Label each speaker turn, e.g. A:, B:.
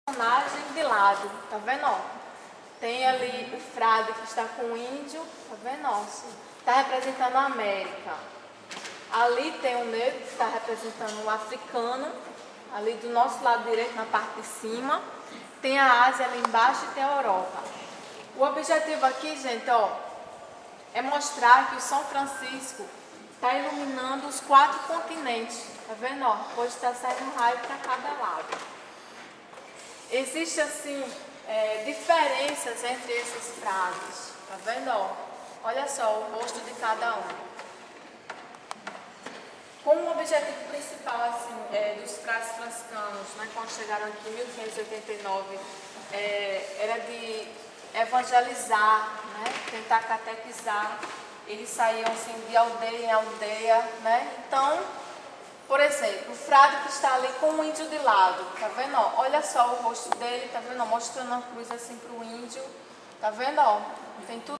A: personagem de lado, tá vendo, ó? Tem ali o frade que está com o índio, tá vendo, ó? Está representando a América. Ali tem o negro que está representando o africano, ali do nosso lado direito, na parte de cima. Tem a Ásia ali embaixo e tem a Europa. O objetivo aqui, gente, ó, é mostrar que o São Francisco está iluminando os 4 continentes, tá vendo, ó? Hoje está saindo um raio para cada lado. Existe, assim, diferenças entre esses frades, tá vendo, ó? Olha só o rosto de cada um. Como o objetivo principal, assim, dos frades franciscanos, né, quando chegaram aqui em 1589, era de evangelizar, né, tentar catequizar. Eles saíam assim, de aldeia em aldeia, né? Então, por exemplo, o frade que está ali com o índio de lado, tá vendo? Ó? Olha só o rosto dele, tá vendo? Mostrando a cruz assim para o índio, tá vendo? Ó? Tem tudo.